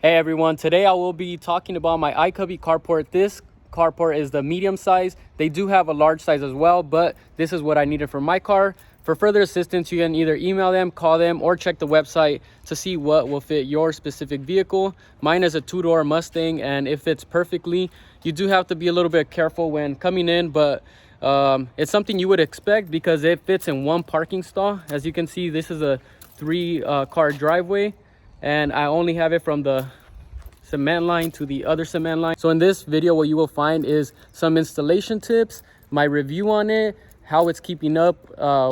Hey everyone, today I will be talking about my Ikuby carport. This carport is the medium size. They do have a large size as well, but this is what I needed for my car. For further assistance, you can either email them, call them, or check the website to see what will fit your specific vehicle. Mine is a two-door Mustang and it fits perfectly. You do have to be a little bit careful when coming in, but it's something you would expect because it fits in one parking stall. As you can see, this is a three-car driveway, and I only have it from the cement line to the other cement line. So in this video, what you will find is some installation tips, my review on it, how it's keeping up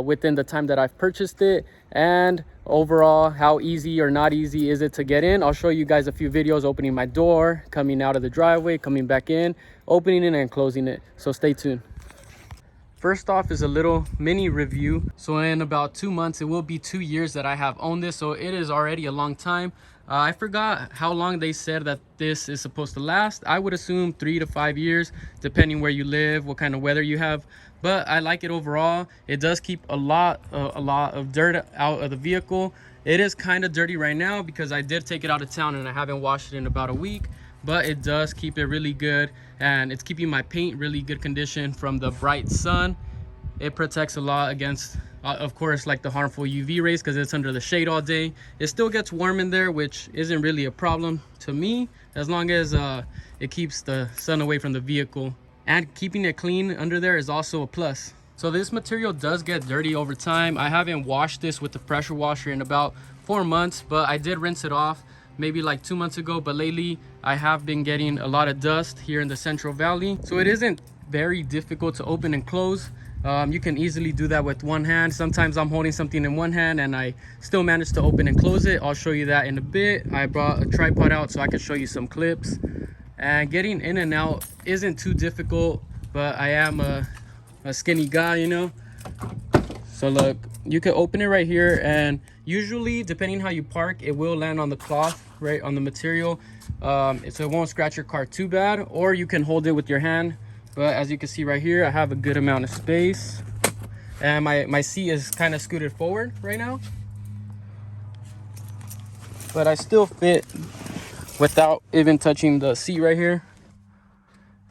within the time that I've purchased it, and overall how easy or not easy is it to get in. I'll show you guys a few videos opening my door, coming out of the driveway, coming back in, opening it and closing it. So stay tuned. First off is a little mini review. So in about 2 months, it will be 2 years that I have owned this. So it is already a long time. I forgot how long they said that this is supposed to last. I would assume 3 to 5 years, depending where you live, what kind of weather you have. But I like it overall. It does keep a lot of dirt out of the vehicle. It is kind of dirty right now because I did take it out of town and I haven't washed it in about a week. But it does keep it really good, and it's keeping my paint really good condition from the bright sun. It protects a lot against of course, like the harmful UV rays because it's under the shade all day. It still gets warm in there, which isn't really a problem to me as long as it keeps the sun away from the vehicle, and keeping it clean under there is also a plus. So this material does get dirty over time. I haven't washed this with the pressure washer in about 4 months, but I did rinse it off maybe like 2 months ago. But lately I have been getting a lot of dust here in the Central Valley, so it isn't very difficult to open and close. You can easily do that with one hand. Sometimes I'm holding something in one hand and I still manage to open and close it. I'll show you that in a bit. I brought a tripod out so I can show you some clips, and getting in and out isn't too difficult, but I am a skinny guy, you know. So look, you can open it right here, and usually depending how you park, it will land on the cloth, right on the material, so it won't scratch your car too bad. Or you can hold it with your hand, but as you can see right here, I have a good amount of space, and my seat is kind of scooted forward right now, but I still fit without even touching the seat right here.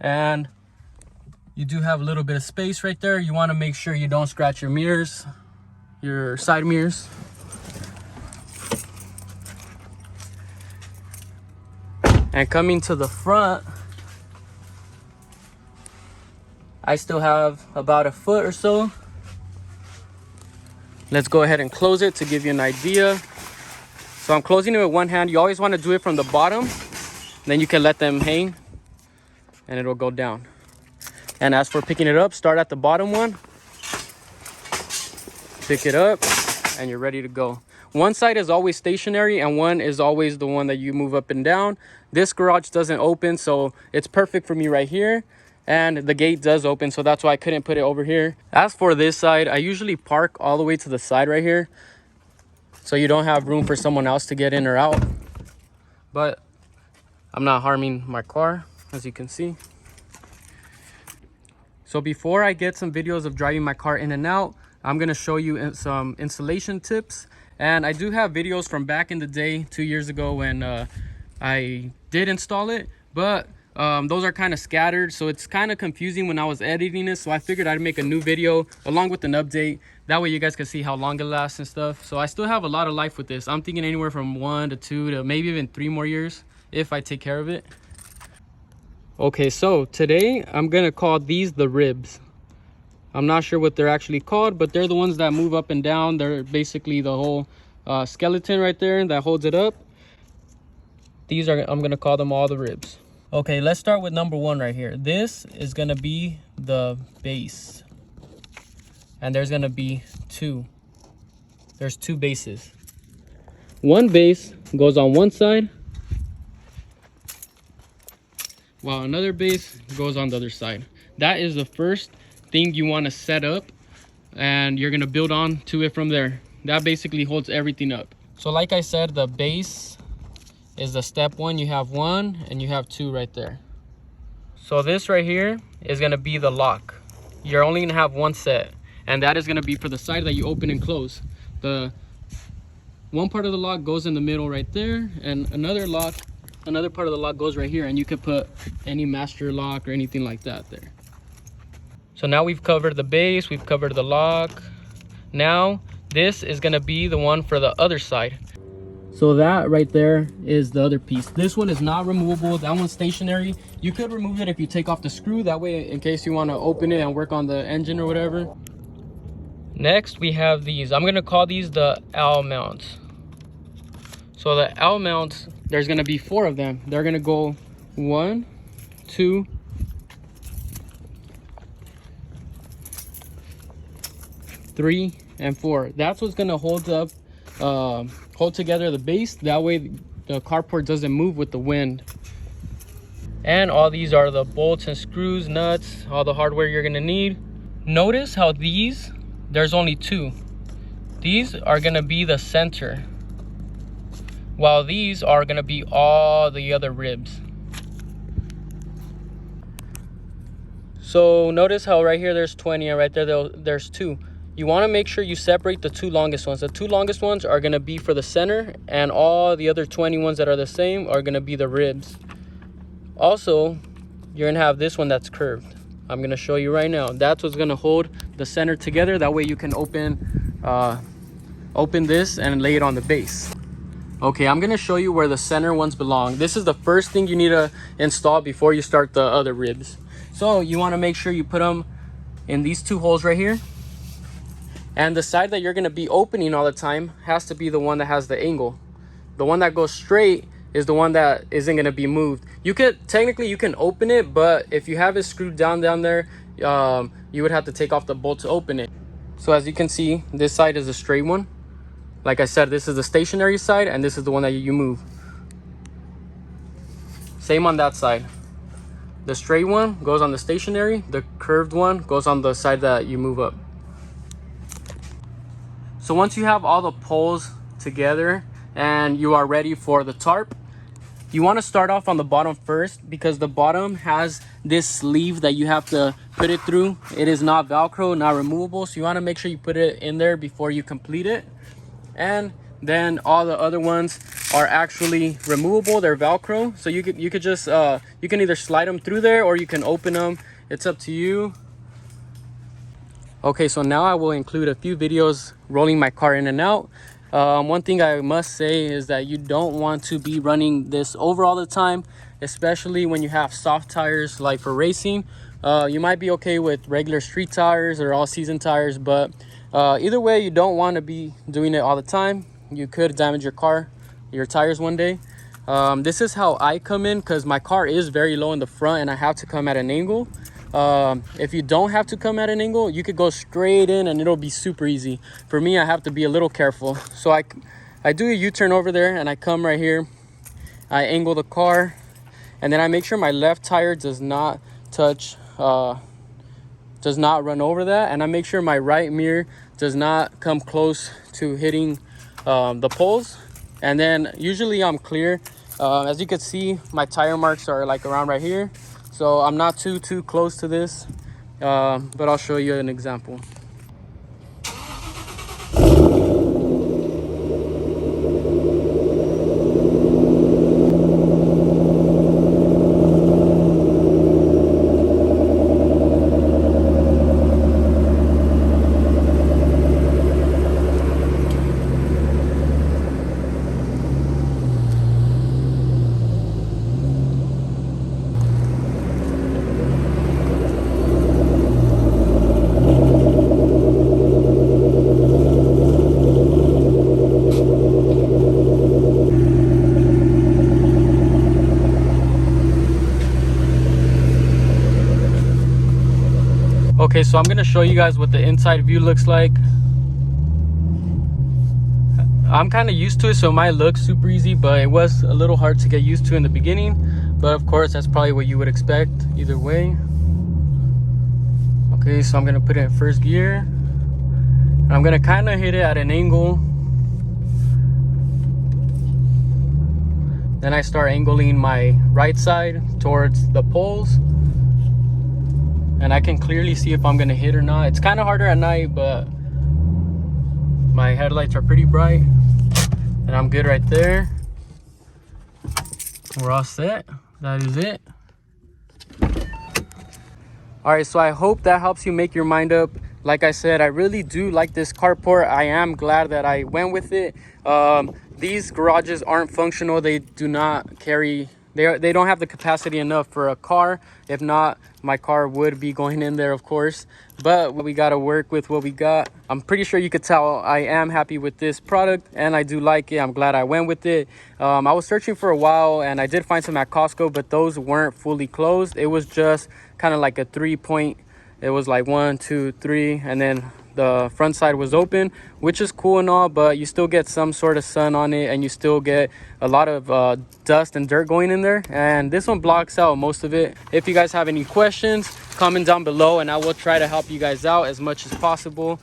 And you do have a little bit of space right there. You want to make sure you don't scratch your mirrors, your side mirrors. And coming to the front, I still have about a foot or so. Let's go ahead and close it to give you an idea. So I'm closing it with one hand. You always want to do it from the bottom, then you can let them hang and it'll go down. And as for picking it up, start at the bottom one, pick it up, and you're ready to go. One side is always stationary and one is always the one that you move up and down. This garage doesn't open, so it's perfect for me right here. And the gate does open, so that's why I couldn't put it over here. As for this side, I usually park all the way to the side right here, so you don't have room for someone else to get in or out. But I'm not harming my car, as you can see. So before I get some videos of driving my car in and out, I'm gonna show you some installation tips. And I do have videos from back in the day, 2 years ago, when I did install it, but those are kind of scattered, so it's kind of confusing when I was editing this. So I figured I'd make a new video along with an update. That way you guys can see how long it lasts and stuff. So I still have a lot of life with this. I'm thinking anywhere from 1 to 2 to maybe even 3 more years if I take care of it. Okay, so today I'm gonna call these the ribs. I'm not sure what they're actually called, but they're the ones that move up and down. They're basically the whole skeleton right there that holds it up. These are, I'm gonna call them all the ribs. Okay, let's start with number 1 right here. This is gonna be the base, and there's gonna be 2. There's 2 bases. One base goes on one side, while another base goes on the other side. That is the first thing you want to set up, and you're going to build on to it from there. That basically holds everything up. So like I said, the base is the step 1. You have 1 and you have 2 right there. So this right here is going to be the lock. You're only going to have 1 set, and that is going to be for the side that you open and close. The one part of the lock goes in the middle right there, and another lock another part of the lock goes right here, and you could put any master lock or anything like that there. So now we've covered the base, we've covered the lock. Now this is gonna be the one for the other side. So that right there is the other piece. This one is not removable, that one's stationary. You could remove it if you take off the screw, that way in case you want to open it and work on the engine or whatever. Next we have these. I'm gonna call these the owl mounts. So the owl mounts, there's gonna be 4 of them. They're gonna go 1, 2, 3, and 4. That's what's gonna hold up, hold together the base. That way the carport doesn't move with the wind. And all these are the bolts and screws, nuts, all the hardware you're gonna need. Notice how these, there's only 2. These are gonna be the center, while these are gonna be all the other ribs. So notice how right here there's 20, and right there there's 2. You want to make sure you separate the 2 longest ones. The 2 longest ones are going to be for the center, and all the other 20 ones that are the same are going to be the ribs. Also, you're going to have this one that's curved. I'm going to show you right now. That's what's going to hold the center together. That way you can open this and lay it on the base. Okay, I'm going to show you where the center ones belong. This is the first thing you need to install before you start the other ribs. So you want to make sure you put them in these 2 holes right here. And the side that you're going to be opening all the time has to be the one that has the angle. The one that goes straight is the one that isn't going to be moved. You could, technically you can open it, but if you have it screwed down there, you would have to take off the bolt to open it. So as you can see, this side is a straight one. Like I said, this is the stationary side, and this is the one that you move. Same on that side. The straight one goes on the stationary, the curved one goes on the side that you move up. So once you have all the poles together and you are ready for the tarp, you want to start off on the bottom first, because the bottom has this sleeve that you have to put it through. It is not Velcro, not removable, so you want to make sure you put it in there before you complete it. And then all the other ones are actually removable, they're Velcro, so you could just you can either slide them through there or you can open them. It's up to you. Okay, so now I will include a few videos rolling my car in and out. One thing I must say is that you don't want to be running this over all the time, especially when you have soft tires like for racing. You might be okay with regular street tires or all season tires, but either way, you don't want to be doing it all the time. You could damage your tires one day. This is how I come in, because my car is very low in the front and I have to come at an angle. If you don't have to come at an angle, you could go straight in and it'll be super easy. For me, I have to be a little careful. So I do a U-turn over there and I come right here. I angle the car, and then I make sure my left tire does not touch, does not run over that. And I make sure my right mirror does not come close to hitting the poles. And then usually I'm clear. As you can see, my tire marks are like around right here. So I'm not too close to this, but I'll show you an example. Okay, so I'm gonna show you guys what the inside view looks like. I'm kind of used to it, so it might look super easy, but it was a little hard to get used to in the beginning. But of course, that's probably what you would expect either way. Okay, so I'm gonna put it in first gear. I'm gonna kind of hit it at an angle. Then I start angling my right side towards the poles. And I can clearly see if I'm gonna hit or not. It's kind of harder at night, but my headlights are pretty bright. And I'm good right there. we're all set. That is it. All right, so I hope that helps you make your mind up. Like I said, I really do like this carport. I am glad that I went with it. These garages aren't functional. They do not carry, they don't have the capacity enough for a car. If not, my car would be going in there, of course. But we got to work with what we got. I'm pretty sure you could tell I am happy with this product and I do like it. I'm glad I went with it. I was searching for a while and I did find some at Costco, but those weren't fully closed. It was just kind of like a 3-point. It was like 1, 2, 3, and then the front side was open, which is cool and all, but you still get some sort of sun on it and you still get a lot of dust and dirt going in there, and this one blocks out most of it. If you guys have any questions, comment down below and I will try to help you guys out as much as possible.